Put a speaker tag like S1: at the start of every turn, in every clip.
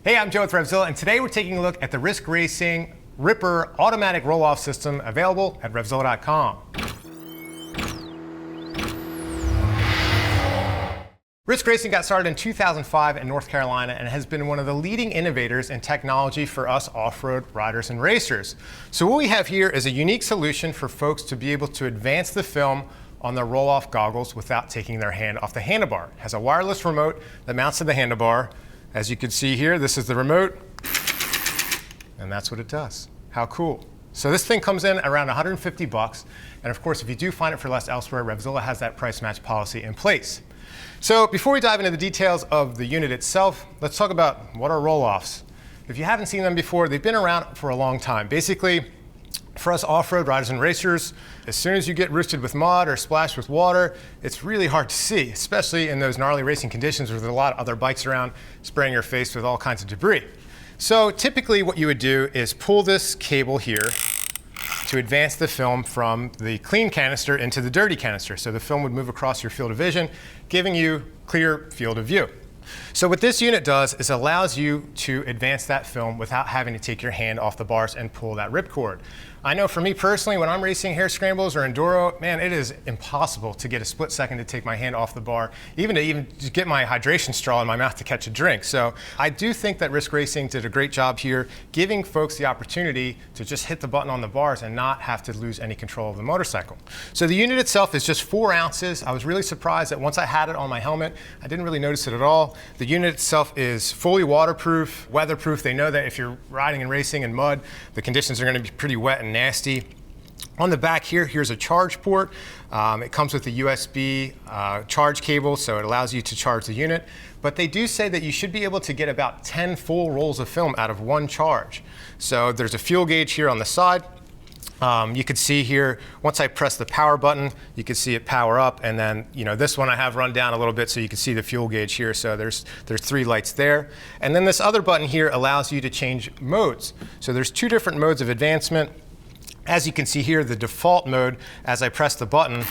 S1: Hey, I'm Joe with RevZilla, and today we're taking a look at the Risk Racing Ripper automatic roll-off system available at RevZilla.com. Risk Racing got started in 2005 in North Carolina and has been one of the leading innovators in technology for us off-road riders and racers. So what we have here is a unique solution for folks to be able to advance the film on their roll-off goggles without taking their hand off the handlebar. It has a wireless remote that mounts to the handlebar. As you can see here, this is the remote, and that's what it does. How cool. So this thing comes in around 150 bucks, and of course, if you do find it for less elsewhere, RevZilla has that price match policy in place. So before we dive into the details of the unit itself, let's talk about what are roll-offs. If you haven't seen them before, they've been around for a long time. Basically, for us off-road riders and racers, as soon as you get roosted with mud or splashed with water, it's really hard to see, especially in those gnarly racing conditions where there's a lot of other bikes around spraying your face with all kinds of debris. So typically what you would do is pull this cable here to advance the film from the clean canister into the dirty canister. So the film would move across your field of vision, giving you clear field of view. So what this unit does is allows you to advance that film without having to take your hand off the bars and pull that ripcord. I know for me personally, when I'm racing hare scrambles or enduro, man, it is impossible to get a split second to take my hand off the bar, even to get my hydration straw in my mouth to catch a drink. So I do think that Risk Racing did a great job here, giving folks the opportunity to just hit the button on the bars and not have to lose any control of the motorcycle. So the unit itself is just 4 ounces. I was really surprised that once I had it on my helmet, I didn't really notice it at all. The unit itself is fully waterproof, weatherproof. They know that if you're riding and racing in mud, the conditions are going to be pretty wet and nasty. On the back here, here's a charge port. It comes with a USB charge cable, so it allows you to charge the unit. But they do say that you should be able to get about 10 full rolls of film out of one charge. So there's a fuel gauge here on the side. You can see here, once I press the power button, you can see it power up, and then this one I have run down a little bit so you can see the fuel gauge here. So there's 3 lights there. And then this other button here allows you to change modes. So there's 2 different modes of advancement. As you can see here, the default mode, as I press the button,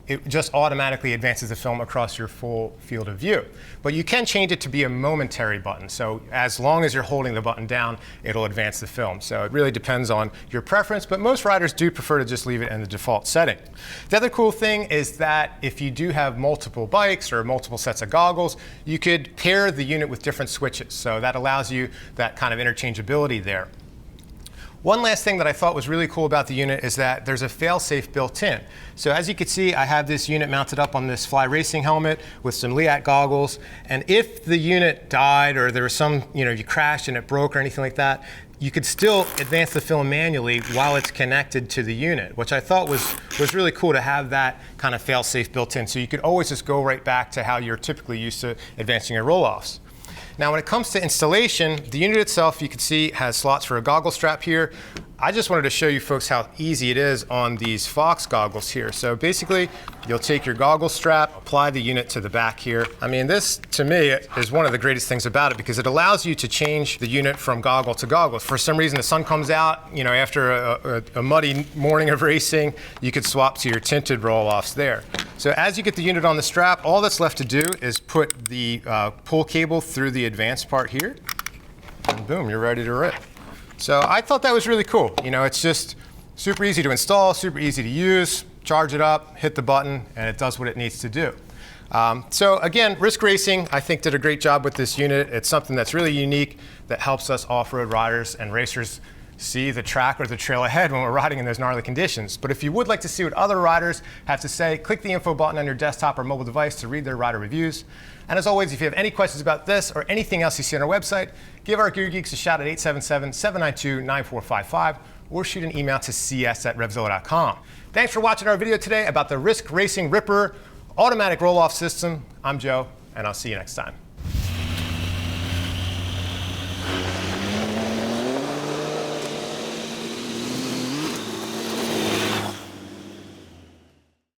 S1: it just automatically advances the film across your full field of view. But you can change it to be a momentary button. So as long as you're holding the button down, it'll advance the film. So it really depends on your preference, but most riders do prefer to just leave it in the default setting. The other cool thing is that if you do have multiple bikes or multiple sets of goggles, you could pair the unit with different switches. So that allows you that kind of interchangeability there. One last thing that I thought was really cool about the unit is that there's a fail-safe built in. So as you can see, I have this unit mounted up on this Fly Racing helmet with some LEAT goggles. And if the unit died or there was some, you crashed and it broke or anything like that, you could still advance the film manually while it's connected to the unit, which I thought was really cool to have that kind of fail-safe built in. So you could always just go right back to how you're typically used to advancing your roll-offs. Now when it comes to installation, the unit itself, you can see, has slots for a goggle strap here. I just wanted to show you folks how easy it is on these Fox goggles here. So basically, you'll take your goggle strap, apply the unit to the back here. I mean, this, to me, is one of the greatest things about it because it allows you to change the unit from goggle to goggle. If for some reason the sun comes out, after a muddy morning of racing, you could swap to your tinted roll-offs there. So as you get the unit on the strap, all that's left to do is put the pull cable through the advanced part here, and boom, you're ready to rip. So I thought that was really cool. It's just super easy to install, super easy to use. Charge it up, hit the button, and it does what it needs to do. So again, Risk Racing, I think, did a great job with this unit. It's something that's really unique that helps us off-road riders and racers see the track or the trail ahead when we're riding in those gnarly conditions. But if you would like to see what other riders have to say, click the info button on your desktop or mobile device to read their rider reviews. And as always, if you have any questions about this or anything else you see on our website, give our Gear Geeks a shout at 877-792-9455 or shoot an email to cs@revzilla.com. Thanks for watching our video today about the Risk Racing Ripper automatic roll-off system. I'm Joe, and I'll see you next time.